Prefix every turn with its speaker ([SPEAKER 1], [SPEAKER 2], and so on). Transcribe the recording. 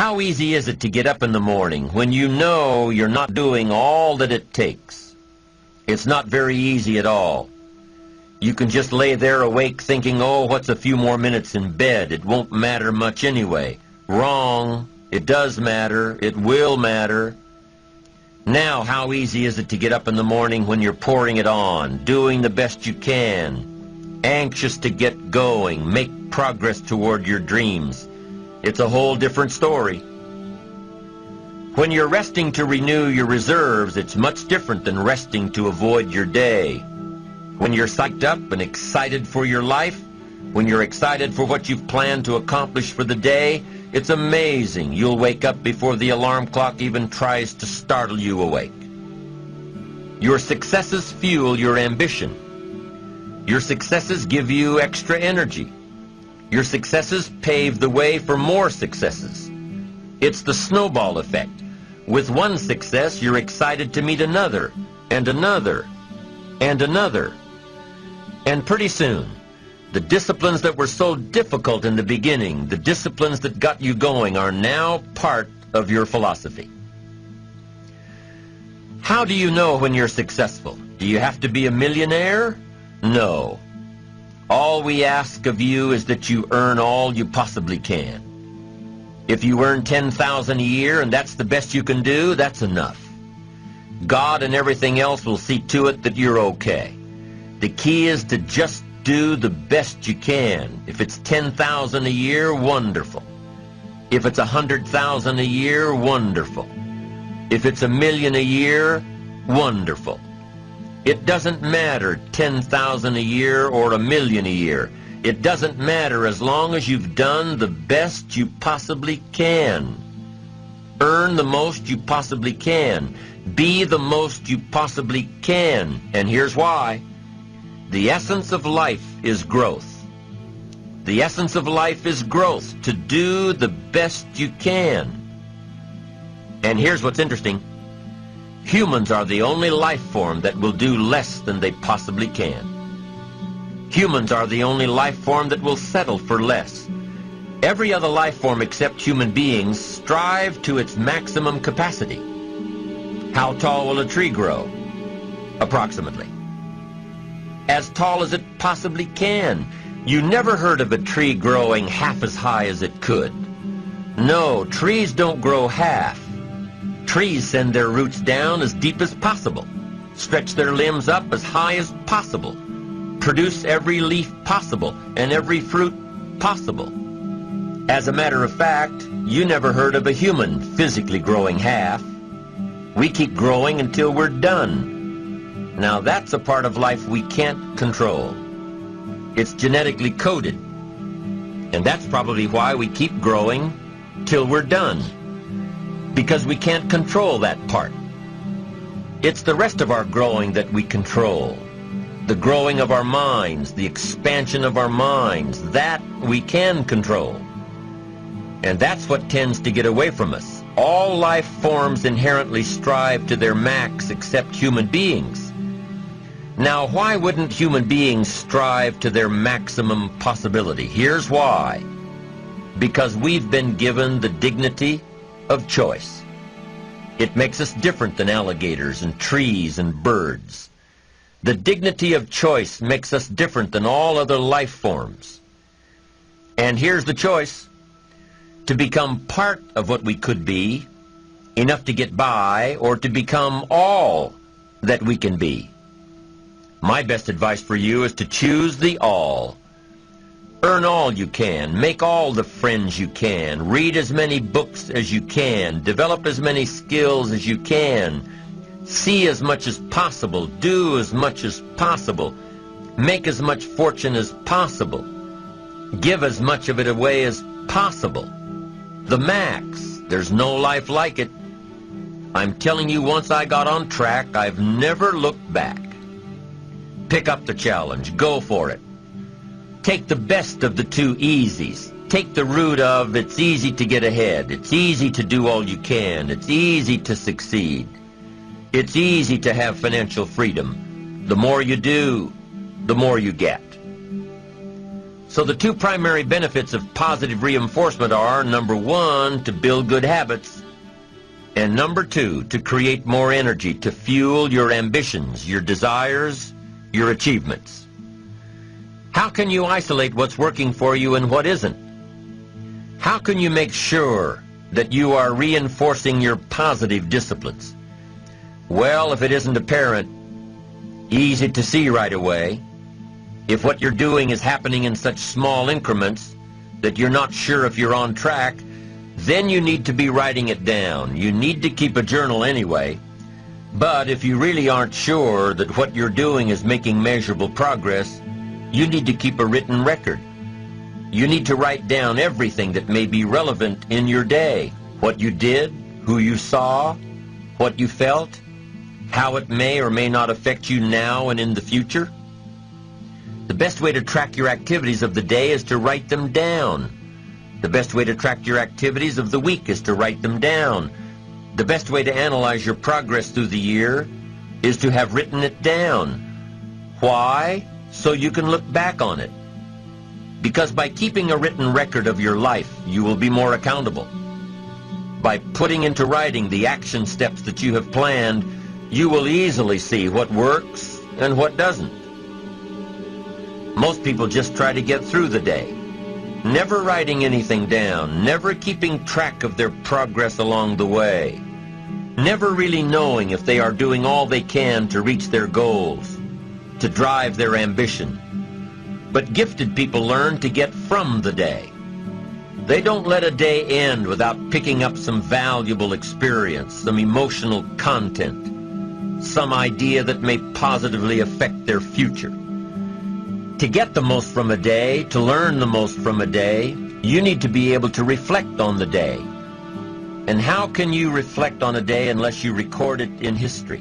[SPEAKER 1] How easy is it to get up in the morning when you know you're not doing all that it takes? It's not very easy at all. You can just lay there awake thinking, oh, what's a few more minutes in bed? It won't matter much anyway. Wrong. It does matter. It will matter. Now, how easy is it to get up in the morning when you're pouring it on, doing the best you can, anxious to get going, make progress toward your dreams? It's a whole different story. When you're resting to renew your reserves, it's much different than resting to avoid your day. When you're psyched up and excited for your life, when you're excited for what you've planned to accomplish for the day, it's amazing. You'll wake up before the alarm clock even tries to startle you awake. Your successes fuel your ambition. Your successes give you extra energy. Your successes pave the way for more successes. It's the snowball effect. With one success, you're excited to meet another, and another, and another. And pretty soon, the disciplines that were so difficult in the beginning, the disciplines that got you going, are now part of your philosophy. How do you know when you're successful? Do you have to be a millionaire? No. All we ask of you is that you earn all you possibly can. If you earn $10,000 a year and that's the best you can do, that's enough. God and everything else will see to it that you're okay. The key is to just do the best you can. If it's $10,000 a year, wonderful. If it's $100,000 a year, wonderful. If it's $1 million a year, wonderful. It doesn't matter $10,000 a year or $1 million a year. It doesn't matter as long as you've done the best you possibly can. Earn the most you possibly can. Be the most you possibly can. And here's why. The essence of life is growth. The essence of life is growth, to do the best you can. And here's what's interesting. Humans are the only life form that will do less than they possibly can. Humans are the only life form that will settle for less. Every other life form except human beings strive to its maximum capacity. How tall will a tree grow? Approximately. As tall as it possibly can. You never heard of a tree growing half as high as it could. No, trees don't grow half. Trees send their roots down as deep as possible, stretch their limbs up as high as possible, produce every leaf possible and every fruit possible. As a matter of fact, you never heard of a human physically growing half. We keep growing until we're done. Now that's a part of life we can't control. It's genetically coded. And that's probably why we keep growing till we're done. Because we can't control that part. It's the rest of our growing that we control. The growing of our minds, the expansion of our minds, that we can control. And that's what tends to get away from us. All life forms inherently strive to their max except human beings. Now, why wouldn't human beings strive to their maximum possibility? Here's why. Because we've been given the dignity of choice. It makes us different than alligators and trees and birds. The dignity of choice makes us different than all other life forms. And here's the choice. To become part of what we could be, enough to get by, or to become all that we can be. My best advice for you is to choose the all. Earn all you can, make all the friends you can, read as many books as you can, develop as many skills as you can, see as much as possible, do as much as possible, make as much fortune as possible, give as much of it away as possible. The max. There's no life like it. I'm telling you, once I got on track, I've never looked back. Pick up the challenge. Go for it. Take the best of the two easies. Take the route of it's easy to get ahead. It's easy to do all you can. It's easy to succeed. It's easy to have financial freedom. The more you do, the more you get. So the two primary benefits of positive reinforcement are, number one, to build good habits, and number two, to create more energy to fuel your ambitions, your desires, your achievements. How can you isolate what's working for you and what isn't? How can you make sure that you are reinforcing your positive disciplines? Well, if it isn't apparent, easy to see right away, if what you're doing is happening in such small increments that you're not sure if you're on track, then you need to be writing it down. You need to keep a journal anyway. But if you really aren't sure that what you're doing is making measurable progress, you need to keep a written record. You need to write down everything that may be relevant in your day. What you did, who you saw, what you felt, how it may or may not affect you now and in the future. The best way to track your activities of the day is to write them down. The best way to track your activities of the week is to write them down. The best way to analyze your progress through the year is to have written it down. Why? So you can look back on it. Because by keeping a written record of your life, you will be more accountable. By putting into writing the action steps that you have planned, you will easily see what works and what doesn't. Most people just try to get through the day, never writing anything down, never keeping track of their progress along the way, never really knowing if they are doing all they can to reach their goals, to drive their ambition. But gifted people learn to get from the day. They don't let a day end without picking up some valuable experience, some emotional content, some idea that may positively affect their future. To get the most from a day, to learn the most from a day, you need to be able to reflect on the day. And how can you reflect on a day unless you record it in history?